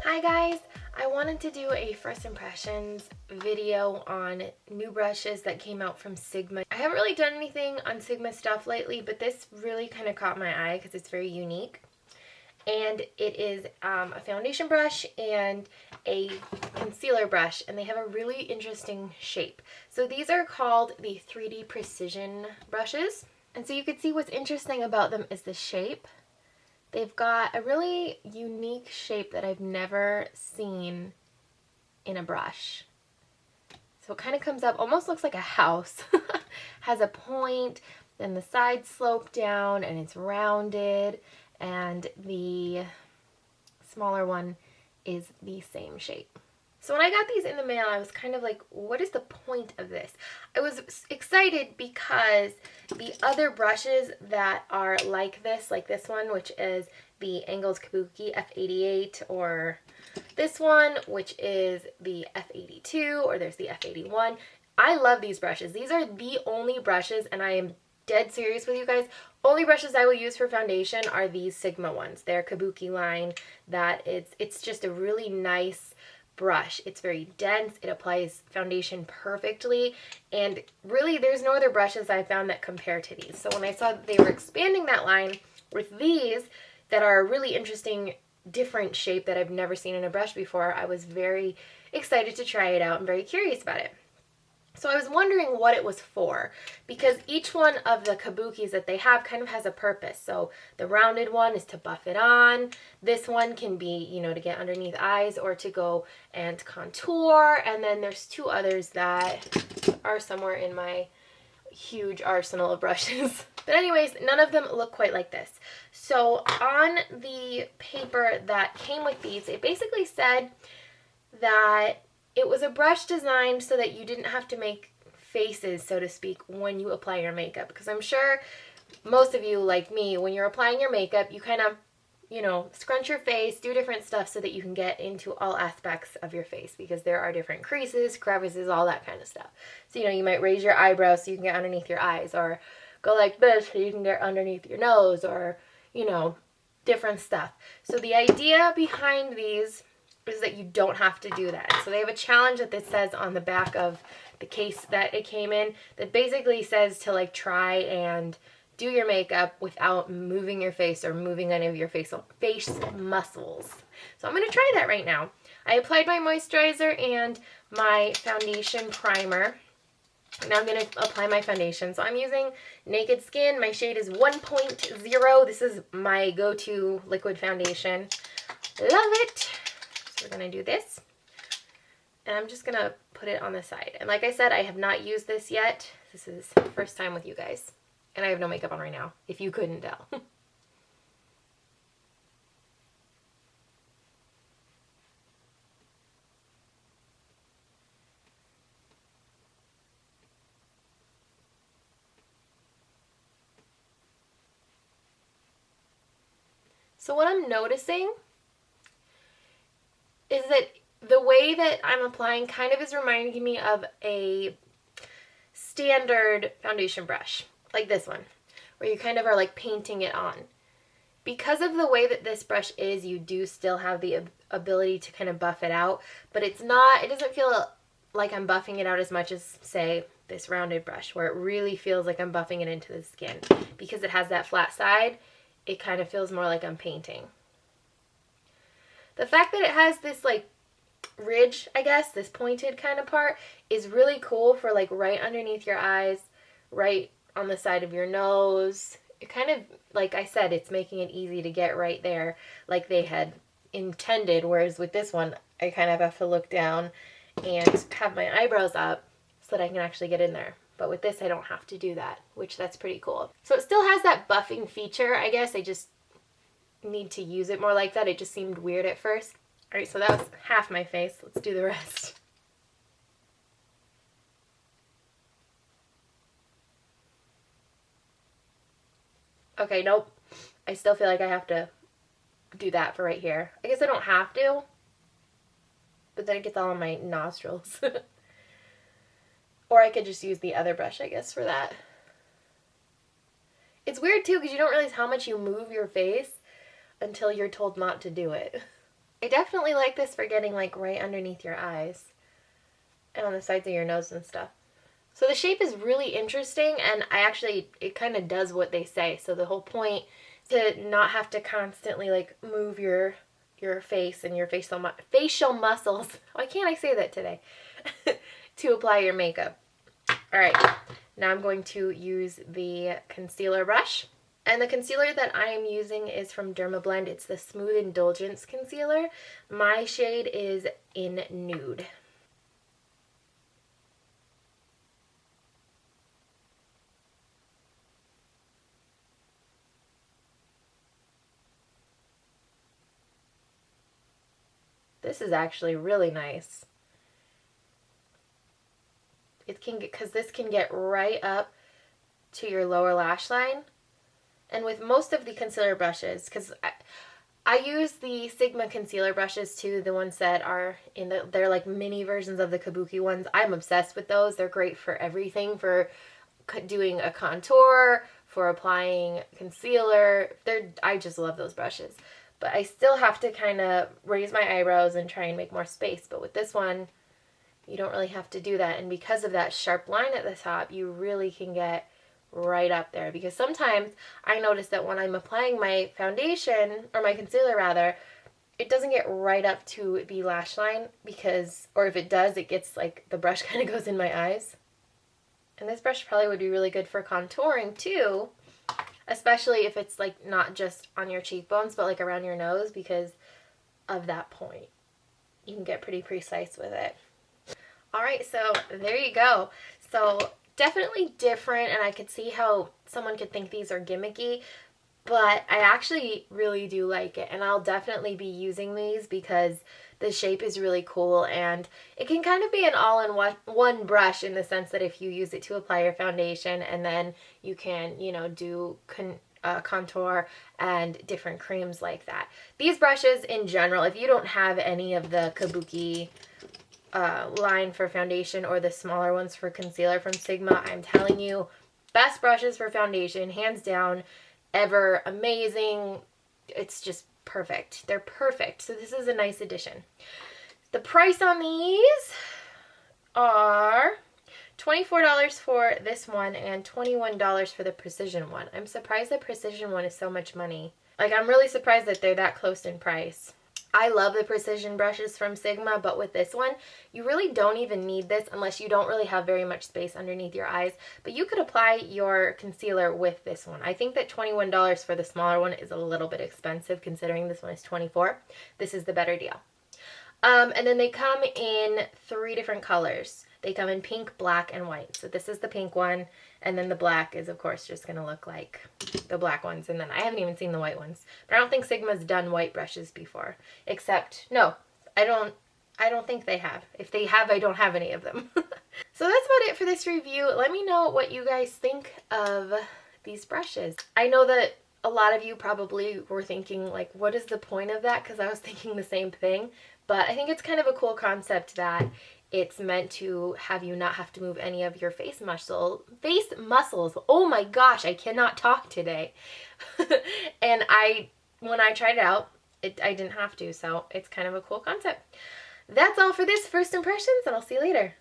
Hi guys! I wanted to do a first impressions video on new brushes that came out from Sigma. I haven't really done anything on Sigma stuff lately, but this really kind of caught my eye because it's very unique. And it is a foundation brush and a concealer brush, and they have a really interesting shape. So these are called the 3D Precision brushes. And so you can see what's interesting about them is the shape. They've got a really unique shape that I've never seen in a brush. So it kind of comes up, almost looks like a house. Has a point, then the sides slope down and it's rounded, and the smaller one is the same shape. So when I got these in the mail, I was kind of like, what is the point of this? I was excited because the other brushes that are like this one, which is the Angles Kabuki F88, or this one, which is the F82, or there's the F81. I love these brushes. These are the only brushes, and I am dead serious with you guys, only brushes I will use for foundation are these Sigma ones. They're Kabuki line. It's just a really nice brush. It's very dense. It applies foundation perfectly, and really there's no other brushes I found that compare to these. So when I saw that they were expanding that line with these that are a really interesting different shape that I've never seen in a brush before, I was very excited to try it out and very curious about it. So I was wondering what it was for, because each one of the kabukis that they have kind of has a purpose. So the rounded one is to buff it on. This one can be, to get underneath eyes or to go and contour. And then there's two others that are somewhere in my huge arsenal of brushes. But anyways, none of them look quite like this. So on the paper that came with these, it basically said that it was a brush designed so that you didn't have to make faces, so to speak, when you apply your makeup. Because I'm sure most of you, like me, when you're applying your makeup, you kind of, scrunch your face, do different stuff so that you can get into all aspects of your face, because there are different creases, crevices, all that kind of stuff. So, you might raise your eyebrows so you can get underneath your eyes, or go like this so you can get underneath your nose, or, different stuff. So the idea behind these is that you don't have to do that. So they have a challenge that this says on the back of the case that it came in that basically says to try and do your makeup without moving your face or moving any of your face muscles. So I'm going to try that right now. I applied my moisturizer and my foundation primer. Now I'm going to apply my foundation. So I'm using Naked Skin. My shade is 1.0. This is my go-to liquid foundation. Love it. We're going to do this, and I'm just going to put it on the side. And like I said, I have not used this yet. This is the first time with you guys, and I have no makeup on right now, if you couldn't tell. So what I'm noticing is that the way that I'm applying kind of is reminding me of a standard foundation brush, like this one, where you kind of are painting it on. Because of the way that this brush is, you do still have the ability to kind of buff it out, but it doesn't feel like I'm buffing it out as much as, say, this rounded brush, where it really feels like I'm buffing it into the skin. Because it has that flat side, it kind of feels more like I'm painting. The fact that it has this ridge, I guess, this pointed kind of part, is really cool for right underneath your eyes, right on the side of your nose. It kind of, like I said, it's making it easy to get right there like they had intended, whereas with this one, I kind of have to look down and have my eyebrows up so that I can actually get in there. But with this, I don't have to do that, which that's pretty cool. So it still has that buffing feature, I guess. I just need to use it more like that. It just seemed weird at first. All right, so that was half my face. Let's do the rest. Okay, nope. I still feel like I have to do that for right here. I guess I don't have to, but then it gets all on my nostrils. Or I could just use the other brush, I guess, for that. It's weird, too, because you don't realize how much you move your face until you're told not to do it. I definitely like this for getting like right underneath your eyes and on the sides of your nose and stuff. So the shape is really interesting, and it kind of does what they say. So the whole point is to not have to constantly like move your face and your facial muscles. Why can't I say that today? To apply your makeup. All right, now I'm going to use the concealer brush. And the concealer that I am using is from Dermablend. It's the Smooth Indulgence Concealer. My shade is in Nude. This is actually really nice. It can get, because this can get right up to your lower lash line. And with most of the concealer brushes, because I use the Sigma concealer brushes too, the ones that are they're like mini versions of the kabuki ones. I'm obsessed with those. They're great for everything, for doing a contour, for applying concealer. I just love those brushes. But I still have to kind of raise my eyebrows and try and make more space. But with this one, you don't really have to do that. And because of that sharp line at the top, you really can get right up there. Because sometimes I notice that when I'm applying my foundation, or my concealer rather, it doesn't get right up to the lash line because, or if it does, it gets like, the brush kind of goes in my eyes. And this brush probably would be really good for contouring too, especially if it's like not just on your cheekbones, but like around your nose, because of that point. You can get pretty precise with it. All right, so there you go. So definitely different, and I could see how someone could think these are gimmicky, but I actually really do like it, and I'll definitely be using these because the shape is really cool, and it can kind of be an all-in-one brush in the sense that if you use it to apply your foundation, and then you can, you know, do contour and different creams like that. These brushes in general, if you don't have any of the kabuki line for foundation or the smaller ones for concealer from Sigma, I'm telling you, best brushes for foundation, hands down, ever. Amazing. It's just perfect. They're perfect. So this is a nice addition. The price on these are $24 for this one and $21 for the Precision one. I'm surprised the Precision one is so much money. Like, I'm really surprised that they're that close in price. I love the precision brushes from Sigma, but with this one, you really don't even need this unless you don't really have very much space underneath your eyes. But you could apply your concealer with this one. I think that $21 for the smaller one is a little bit expensive considering this one is $24. This is the better deal. And then they come in 3 different colors. They come in pink, black, and white. So this is the pink one, and then the black is, of course, just going to look like the black ones. And then I haven't even seen the white ones. But I don't think Sigma's done white brushes before. Except, no, I don't think they have. If they have, I don't have any of them. So that's about it for this review. Let me know what you guys think of these brushes. I know that a lot of you probably were thinking, like, what is the point of that? Because I was thinking the same thing. But I think it's kind of a cool concept that it's meant to have you not have to move any of your face muscles. Oh my gosh, I cannot talk today. And when I tried it out, I didn't have to, so it's kind of a cool concept. That's all for this first impressions, and I'll see you later.